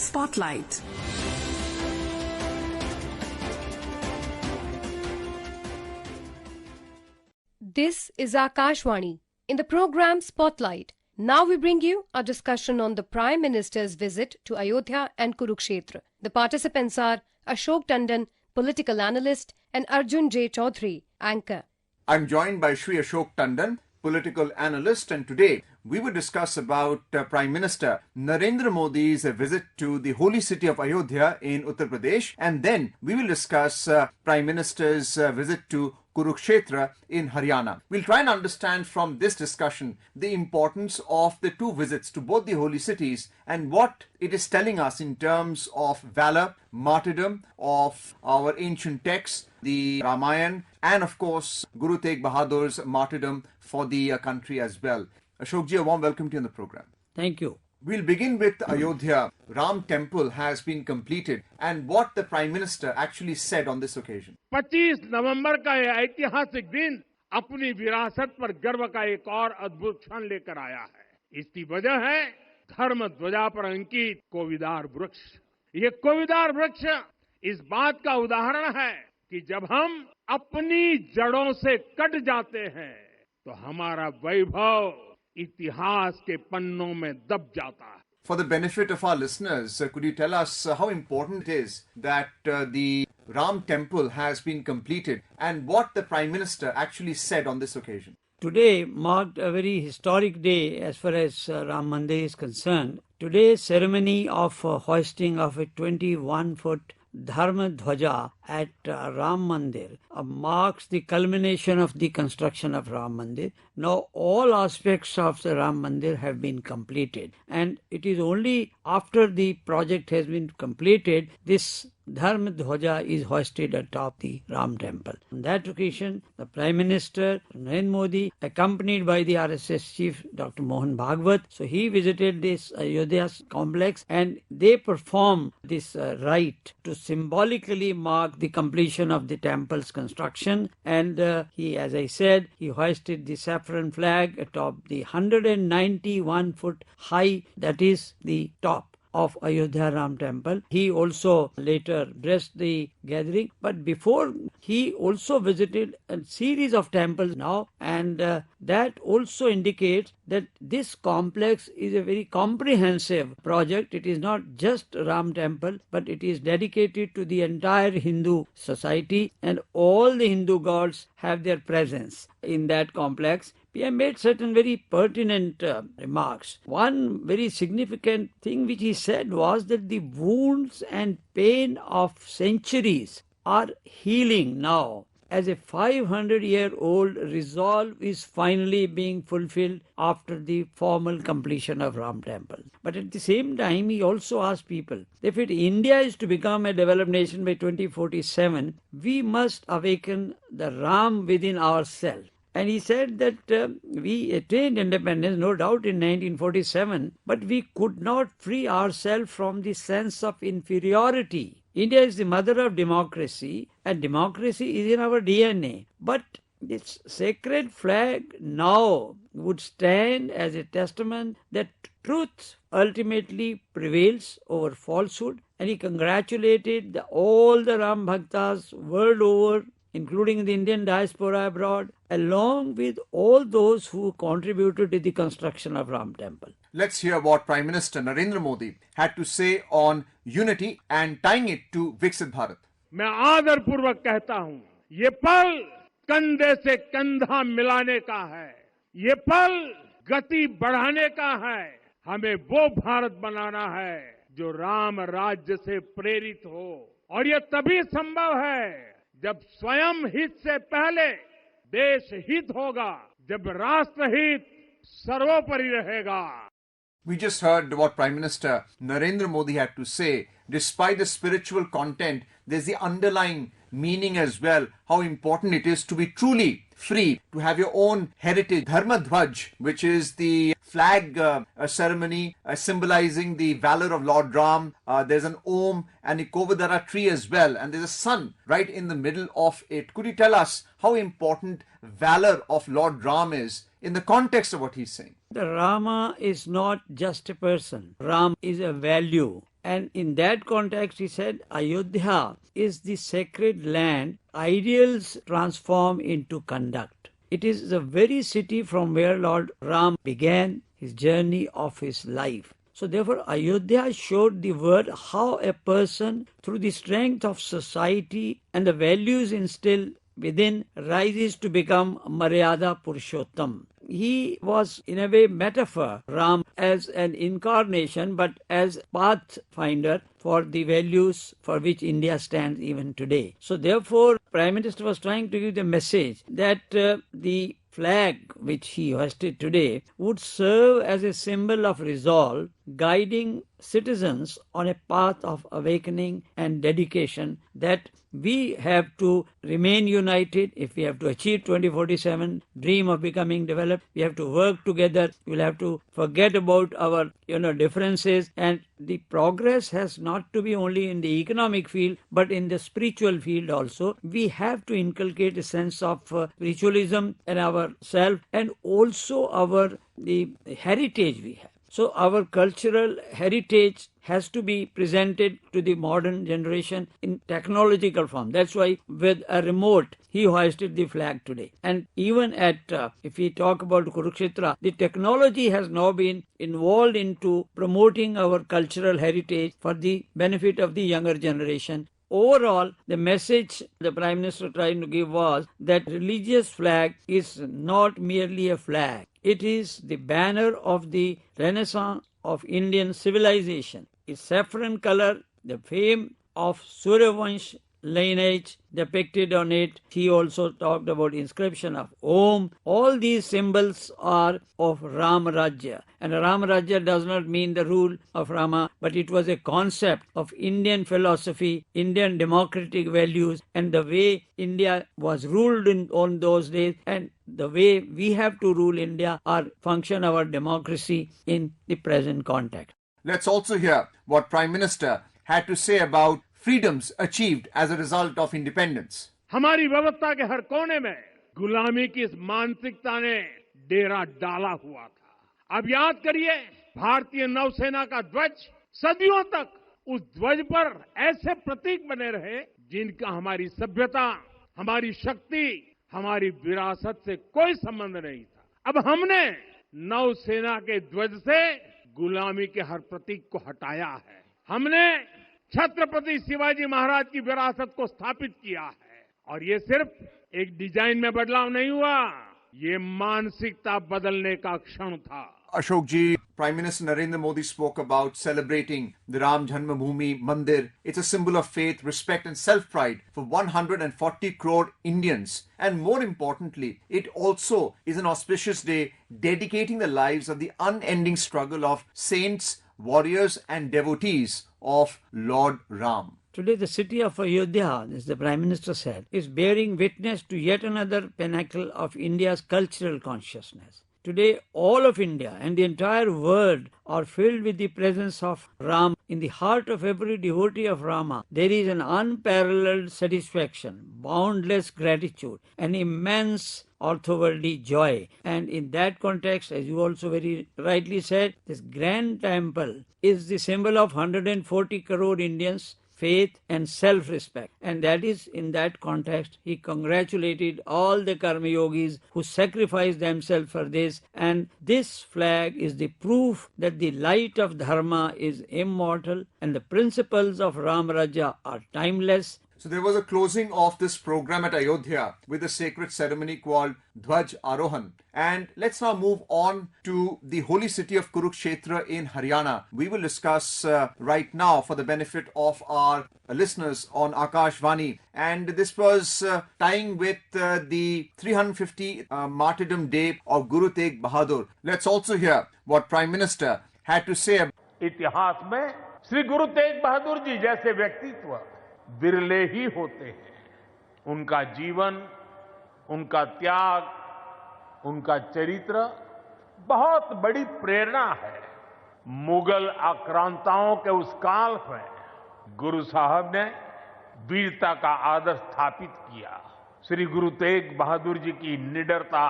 Spotlight. This is Akashvani. In the program Spotlight, now we bring you a discussion on the Prime Minister's visit to Ayodhya and Kurukshetra. The participants are Ashok Tandon, political analyst, and Arjun J. Chaudhary, anchor. I'm joined by Shri Ashok Tandon, political analyst, and today we will discuss about Prime Minister Narendra Modi's visit to the holy city of Ayodhya in Uttar Pradesh, and then we will discuss Prime Minister's visit to Kurukshetra in Haryana. We'll try and understand from this discussion the importance of the two visits to both the holy cities and what it is telling us in terms of valor, martyrdom of our ancient texts, the Ramayana, and of course Guru Tegh Bahadur's martyrdom for the country as well. Ashokji, a warm welcome to you on the program. Thank you. We'll begin with Ayodhya. Ram Temple has been completed and what the Prime Minister actually said on this occasion. 25 नवंबर का यह ऐतिहासिक दिन अपनी विरासत पर गर्व का एक और अद्भुत क्षण लेकर आया है। इसकी वजह है धर्म ध्वजा पर अंकित कोविदार वृक्ष। ये कोविदार वृक्ष इस बात का उदाहरण है कि जब हम अपनी जड़ों से कट जाते हैं तो हमारा वैभव इतिहास के पन्नों में दब जाता है। For the benefit of our listeners, could you tell us how important it is that the Ram Temple has been completed and what the Prime Minister actually said on this occasion? Today marked a very historic day as far as Ram Mandir is concerned. Today's ceremony of hoisting of a 21-foot Dharma Dhwaja at Ram Mandir marks the culmination of the construction of Ram Mandir. Now all aspects of the Ram Mandir have been completed, and it is only after the project has been completed this Dharma Dhwaja is hoisted atop the Ram Temple. On that occasion, the Prime Minister, Narendra Modi, accompanied by the RSS Chief Dr. Mohan Bhagwat, so he visited this Ayodhya complex and they performed this rite to symbolically mark the completion of the temple's construction, and he, as I said, he hoisted the saffron flag atop the 191-foot high, that is the top of Ayodhya Ram Temple. He also later addressed the gathering, but before he also visited a series of temples now, and that also indicates that this complex is a very comprehensive project. It is not just Ram Temple, but it is dedicated to the entire Hindu society, and all the Hindu gods have their presence in that complex. PM made certain very pertinent remarks. One very significant thing which he said was that the wounds and pain of centuries are healing now, as a 500-year-old resolve is finally being fulfilled after the formal completion of Ram Temple. But at the same time, he also asked people, if India is to become a developed nation by 2047, we must awaken the Ram within ourselves. And he said that we attained independence, no doubt, in 1947, but we could not free ourselves from the sense of inferiority. India is the mother of democracy, and democracy is in our DNA. But this sacred flag now would stand as a testament that truth ultimately prevails over falsehood. And he congratulated all the Ram Bhaktas world over, including the Indian diaspora abroad, along with all those who contributed to the construction of Ram Temple. Let's hear what Prime Minister Narendra Modi had to say on unity and tying it to Viksit Bharat. मैं आदर पूर्वक कहता हूं, ये पल कंधे से कंधा मिलाने का है, ये पल गति बढ़ाने का है। हमें वो भारत बनाना है जो राम राज्य से प्रेरित हो, और ये तभी संभव है जब स्वयं हित से पहले देश हित होगा, जब राष्ट्र हित सर्वोपरि रहेगा। We just heard what Prime Minister Narendra Modi had to say. Despite the spiritual content, there's the underlying meaning as well, how important it is to be truly free, to have your own heritage. Dharma Dhwaj, which is the flag ceremony symbolizing the valor of Lord Ram. There's an Om and a Kovidara tree as well, and there's a sun right in the middle of it. Could you tell us how important valor of Lord Ram is in the context of what he's saying? The Rama is not just a person. Ram is a value. And in that context, he said, Ayodhya is the sacred land, ideals transform into conduct. It is the very city from where Lord Ram began his journey of his life. So therefore, Ayodhya showed the world how a person, through the strength of society and the values instilled within, rises to become Maryada Purushottam. He was in a way metaphor, Ram, as an incarnation but as pathfinder for the values for which India stands even today. So therefore, Prime Minister was trying to give the message that the flag which he hoisted today would serve as a symbol of resolve, guiding citizens on a path of awakening and dedication, that we have to remain united if we have to achieve 2047 dream of becoming developed. We have to work together. We'll have to forget about our differences, and the progress has not to be only in the economic field but in the spiritual field also. We have to inculcate a sense of spiritualism in ourselves and also the heritage we have. So our cultural heritage has to be presented to the modern generation in technological form. That's why with a remote, he hoisted the flag today. And even if we talk about Kurukshetra, the technology has now been involved into promoting our cultural heritage for the benefit of the younger generation. Overall, the message the Prime Minister trying to give was that religious flag is not merely a flag. It is the banner of the Renaissance of Indian civilization. Its saffron color, the fame of Suryavansh lineage depicted on it. He also talked about inscription of Om. All these symbols are of Ram Rajya. And Ram Rajya does not mean the rule of Rama, but it was a concept of Indian philosophy, Indian democratic values, and the way India was ruled on those days, and the way we have to rule India or function our democracy in the present context. Let's also hear what Prime Minister had to say about freedoms achieved as a result of independence. हमारी व्यवस्था के हर कोने में गुलामी की इस मानसिकता ने डेरा डाला हुआ था। अब याद करिए, भारतीय नौसेना का ध्वज सदियों तक उस ध्वज पर ऐसे प्रतीक बने रहे जिनका हमारी सभ्यता, हमारी शक्ति, हमारी विरासत से कोई संबंध नहीं था। अब हमने नौसेना के ध्वज से गुलामी के हर प्रतीक को हटाया है। हमने छत्रपति शिवाजी महाराज की विरासत को स्थापित किया है, और ये सिर्फ एक डिजाइन में बदलाव नहीं हुआ, ये मानसिकता बदलने का क्षण था। Ashok ji, Prime Minister Narendra Modi spoke about celebrating the Ram Janmabhoomi Mandir. It's a symbol of faith, respect and self-pride for 140 crore Indians. And more importantly, it also is an auspicious day dedicating the lives of the unending struggle of saints, warriors and devotees of Lord Ram. Today, the city of Ayodhya, as the Prime Minister said, is bearing witness to yet another pinnacle of India's cultural consciousness. Today, all of India and the entire world are filled with the presence of Ram. In the heart of every devotee of Rama, there is an unparalleled satisfaction, boundless gratitude, an immense orthoworldly joy. And in that context, as you also very rightly said, this grand temple is the symbol of 140 crore Indians' faith and self-respect. And that is, in that context, he congratulated all the Karma Yogis who sacrificed themselves for this. And this flag is the proof that the light of Dharma is immortal and the principles of Ram Rajya are timeless. So there was a closing of this program at Ayodhya with a sacred ceremony called Dhwaj Arohan. And let's now move on to the holy city of Kurukshetra in Haryana. We will discuss right now for the benefit of our listeners on Akashvani. And this was tying with the 350th Martyrdom Day of Guru Tegh Bahadur. Let's also hear what Prime Minister had to say. इतिहास में श्री गुरु तेग बहादुर जी जैसे व्यक्तित्व विरले ही होते हैं। उनका जीवन, उनका त्याग, उनका चरित्र बहुत बड़ी प्रेरणा है। मुगल आक्रांताओं के उस काल में गुरु साहब ने वीरता का आदर्श स्थापित किया। श्री गुरु तेग बहादुर जी की निडरता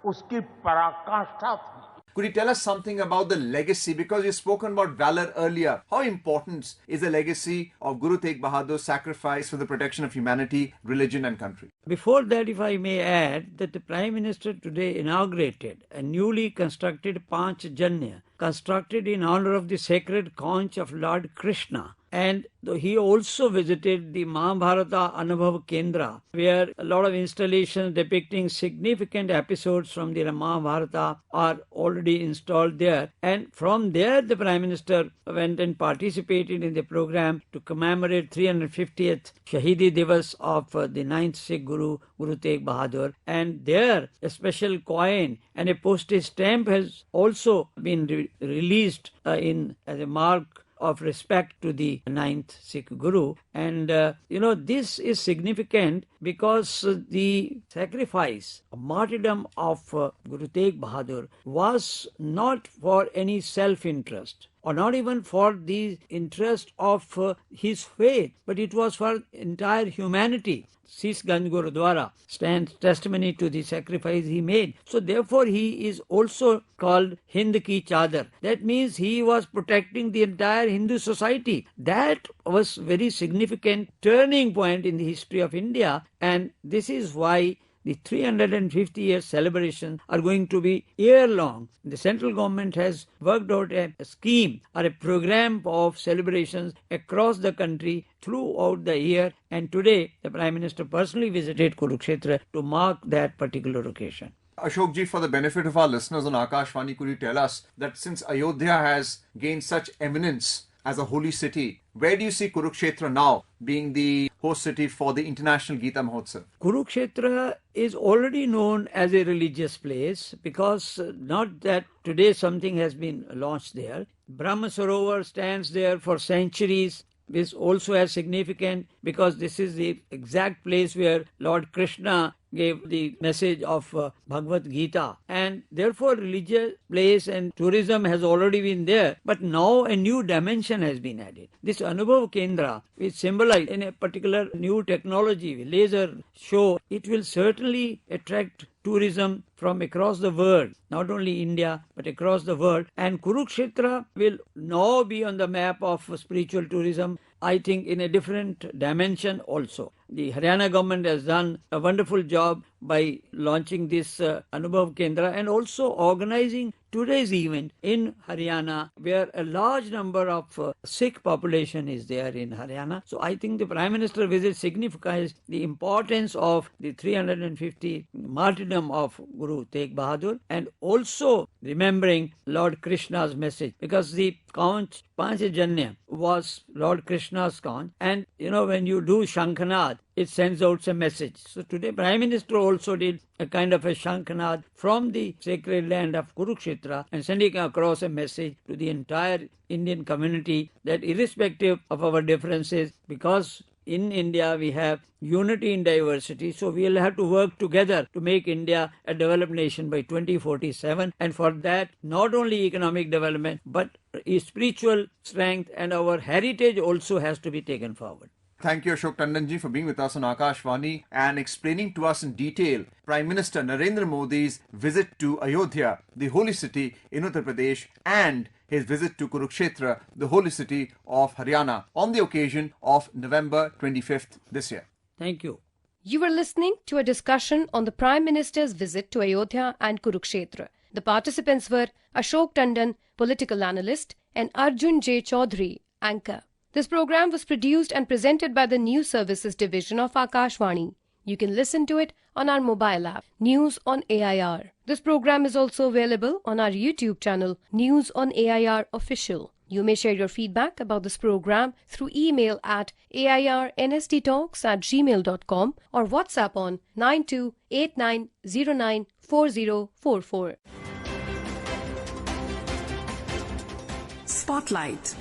उसकी पराकाष्ठा थी। Could you tell us something about the legacy? Because you've spoken about valor earlier. How important is the legacy of Guru Tegh Bahadur's sacrifice for the protection of humanity, religion and country? Before that, if I may add, that the Prime Minister today inaugurated a newly constructed Panch Janya, constructed in honor of the sacred conch of Lord Krishna. And he also visited the Mahabharata Anubhav Kendra, where a lot of installations depicting significant episodes from the Mahabharata are already installed there. And from there, the Prime Minister went and participated in the program to commemorate 350th Shahidi Divas of the 9th Sikh Guru, Guru Tegh Bahadur. And there, a special coin and a postage stamp has also been released as a mark of respect to the 9th Sikh Guru. And, this is significant because the sacrifice, martyrdom of Guru Tegh Bahadur was not for any self-interest or not even for the interest of his faith, but it was for entire humanity. Sisganj Gurudwara stands testimony to the sacrifice he made. So therefore he is also called Hind Ki Chadar. That means he was protecting the entire Hindu society. That was very significant turning point in the history of India, and this is why the 350-year celebrations are going to be year-long. The central government has worked out a scheme or a program of celebrations across the country throughout the year, and today the Prime Minister personally visited Kurukshetra to mark that particular occasion. Ashok ji, for the benefit of our listeners on Akashvani, could you tell us that since Ayodhya has gained such eminence as a holy city, where do you see Kurukshetra now being the host city for the International Gita Mahotsav? Kurukshetra is already known as a religious place because not that today something has been launched there. Brahma Sarovar stands there for centuries. This also has significance because this is the exact place where Lord Krishna gave the message of Bhagavad Gita, and therefore religious place and tourism has already been there, but now a new dimension has been added. This Anubhav Kendra, which symbolizes in a particular new technology, laser show, it will certainly attract tourism from across the world, not only India, but across the world. And Kurukshetra will now be on the map of spiritual tourism, I think in a different dimension also. The Haryana government has done a wonderful job by launching this Anubhav Kendra and also organizing today's event in Haryana, where a large number of Sikh population is there in Haryana. So I think the Prime Minister visit signifies the importance of the 350 martyrdom of Guru Tegh Bahadur and also remembering Lord Krishna's message, because the conch Panchajanya was Lord Krishna's conch, and when you do Shankhanad, it sends out a message. So today Prime Minister also did a kind of a Shankhanad from the sacred land of Kurukshetra and sending across a message to the entire Indian community that irrespective of our differences, because in India we have unity in diversity, so we will have to work together to make India a developed nation by 2047, and for that not only economic development but spiritual strength and our heritage also has to be taken forward. Thank you, Ashok Tandon ji, for being with us on Akashvani and explaining to us in detail Prime Minister Narendra Modi's visit to Ayodhya, the holy city in Uttar Pradesh, and his visit to Kurukshetra, the holy city of Haryana, on the occasion of November 25th this year. Thank you. You were listening to a discussion on the Prime Minister's visit to Ayodhya and Kurukshetra. The participants were Ashok Tandon, political analyst, and Arjun J. Chaudhary, anchor. This program was produced and presented by the News Services Division of Akashvani. You can listen to it on our mobile app, News on AIR. This program is also available on our YouTube channel, News on AIR Official. You may share your feedback about this program through email at airnsttalks@gmail.com or WhatsApp on 9289094044. Spotlight.